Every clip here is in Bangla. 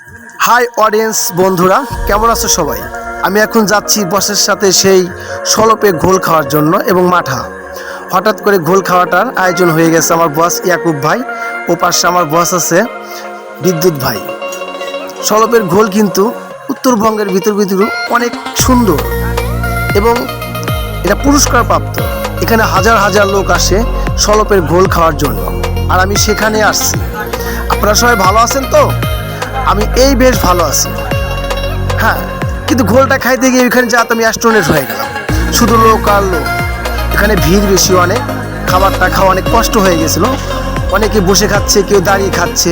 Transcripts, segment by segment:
হাই অডিয়েন্স বন্ধুরা, কেমন আছো সবাই? আমি এখন যাচ্ছি বসের সাথে সেই সলপে ঘোল খাওয়ার জন্য এবং মাঠা। হঠাৎ করে ঘোল খাওয়াটার আয়োজন হয়ে গেছে। আমার বস ইয়াকুব ভাই, ও পাশে আমার বস আছে বিদ্যুৎ ভাই। সলপের ঘোল কিন্তু উত্তরবঙ্গের ভিতর অনেক সুন্দর এবং এটা পুরস্কার প্রাপ্ত। এখানে হাজার হাজার লোক আসে সলপের ঘোল খাওয়ার জন্য, আর আমি সেখানে আসছি। আপনারা সবাই ভালো আছেন তো? আমি এই বেশ ভালো আছি। হ্যাঁ, কিন্তু ঘোলটা খাইতে গিয়ে এখানে যাতে আমি অ্যাস্ট্রোনেট হয়ে গেলাম। শুধু লোক আর লোক, এখানে ভিড় বেশি অনেক, খাবারটা খাওয়া অনেক কষ্ট হয়ে গেছিলো। অনেকে বসে খাচ্ছে, কেউ দাঁড়িয়ে খাচ্ছে।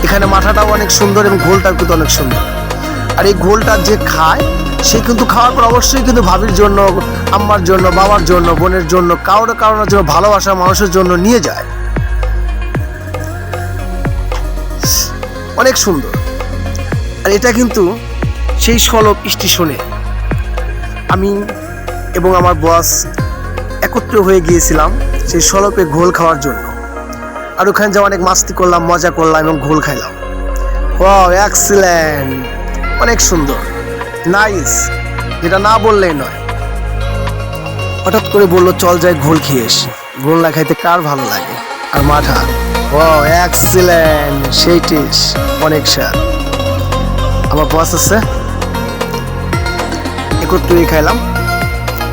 এখানে মাথাটাও অনেক সুন্দর এবং ঘোলটাও কিন্তু অনেক সুন্দর। আর এই ঘোলটা যে খায় সে কিন্তু খাওয়ার পর অবশ্যই কিন্তু ভাবির জন্য, আম্মার জন্য, বাবার জন্য, বোনের জন্য, কারোর জন্য, ভালোবাসার মানুষের জন্য নিয়ে যায়। অনেক সুন্দর। আর এটা কিন্তু সেই সলপ স্টেশনে আমি এবং আমার বস একত্র হয়ে গিয়েছিলাম সেই সলপে ঘোল খাওয়ার জন্য। আর ওখানে যা অনেক মাস্তি করলাম, মজা করলাম এবং ঘোল খাইলাম। ওয়াও, এক্সিলেন্ট, অনেক সুন্দর, নাইস, যেটা না বললেই নয়। হঠাৎ করে বললো চল যাই ঘোল খেয়ে এসি। ঘোল না খাইতে কার ভালো লাগে? আর মাঠা, ওয়াও, এক্সিলেন্ট, সেই টেস্ট, অনেক স্বাদ। আমার বস আছে, একত্রেই খাইলাম।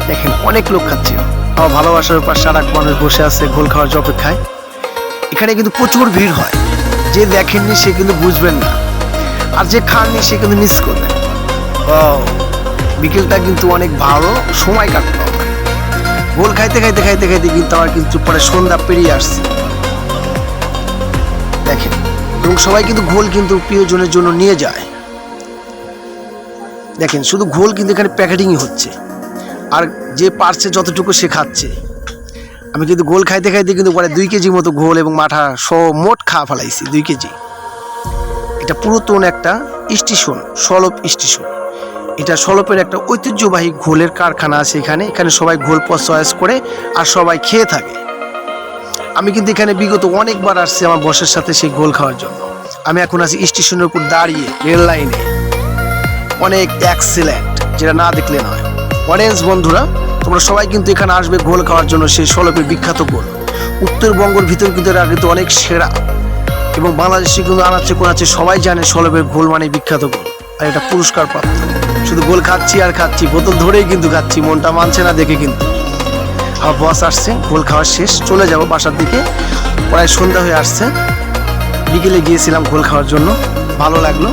দেখেন অনেক লোক খাচ্ছে। আমার ভালোবাসার উপর সারা মানুষ বসে আছে ঘোল খাওয়ার অপেক্ষায়। এখানে কিন্তু প্রচুর ভিড় হয়। যে দেখেননি সে কিন্তু বুঝবেন না, আর যে খাননি সে কিন্তু মিস করবে। ও, বিকেলটা কিন্তু অনেক ভালো সময় কাটলো আমার। ঘোল খাইতে খাইতে খাইতে খাইতে কিন্তু আমার কিন্তু পরে সন্ধ্যা পেরিয়ে আসছে। দেখেন, এবং সবাই কিন্তু ঘোল কিন্তু প্রিয়জনের জন্য নিয়ে যায়। দেখেন, শুধু ঘোল কিন্তু এখানে প্যাকেটিংই হচ্ছে, আর যে পারছে যতটুকু সে খাচ্ছে। আমি কিন্তু ঘোল খাইতে খাইতে কিন্তু পরে 2 কেজি মতো ঘোল এবং মাঠা সহ মোট খাওয়া ফেলাইছি, 2 কেজি। এটা পুরাতন একটা স্টেশন, সলপ স্টেশন। এটা সলপের একটা ঐতিহ্যবাহী ঘোলের কারখানা আছে এখানে। এখানে সবাই ঘোল চয়েস করে আর সবাই খেয়ে থাকে। আমি কিন্তু এখানে বিগত অনেকবার আসছি আমার বসের সাথে সেই ঘোল খাওয়ার জন্য। আমি এখন আছি স্টেশনের উপর দাঁড়িয়ে, রেল লাইনে। অনেক এক্সিলেন্ট, যেটা না দেখলে নয়। অডিয়েন্স বন্ধুরা, তোমরা সবাই কিন্তু এখানে আসবে ঘোল খাওয়ার জন্য। সেই সলপের বিখ্যাত ঘোল উত্তরবঙ্গের ভিতর কিন্তু অনেক সেরা, এবং বাংলাদেশে কিন্তু আনাচ্ছে কোনাচ্ছে সবাই জানে সলপের ঘোল মানে বিখ্যাত ঘোল। আর এটা পুরস্কার প্রাপ্ত। শুধু ঘোল খাচ্ছি আর খাচ্ছি, বোতল ধরেই কিন্তু খাচ্ছি, মনটা মানছে না দেখে। কিন্তু আমার বস আসছে, ঘোল খাওয়া শেষ, চলে যাব বাসার দিকে। প্রায় সন্ধ্যা হয়ে আসছে। বিকেলে গিয়েছিলাম ঘোল খাওয়ার জন্য, ভালো লাগলো।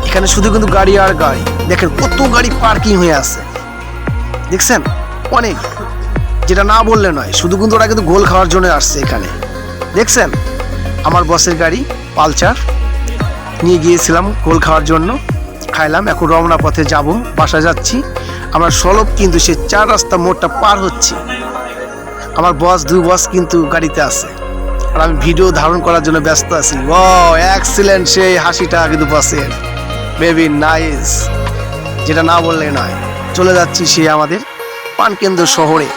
এখানে শুধু কিন্তু গাড়ি আর গাড়ি। দেখেন কত গাড়ি পার্কিং হয়ে আছে, দেখছেন? অনেক, যেটা না বললে নয়। শুধু কিন্তু ওরা কিন্তু ঘোল খাওয়ার জন্য আসছে এখানে। দেখছেন, আমার বসের গাড়ি পালচার নিয়ে গিয়েছিলাম ঘোল খাওয়ার জন্য, খাইলাম। এখন রওনা পথে যাব, বাসা যাচ্ছি। আমরা সলপ কিন্তু সে 4 রাস্তা মোড়টা পার হচ্ছি। আমার বস, 2 বস কিন্তু গাড়িতে আছে, আর আমি ভিডিও ধারণ করার জন্য ব্যস্ত আছি। ও এক্সিলেন্ট, সেই হাসিটা কিন্তু বসের, বেবি নাইস, যেটা না বললে নয়। চলে যাচ্ছি সে আমাদের প্রাণকেন্দ্র শহরে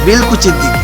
বেলকুচির দিকে।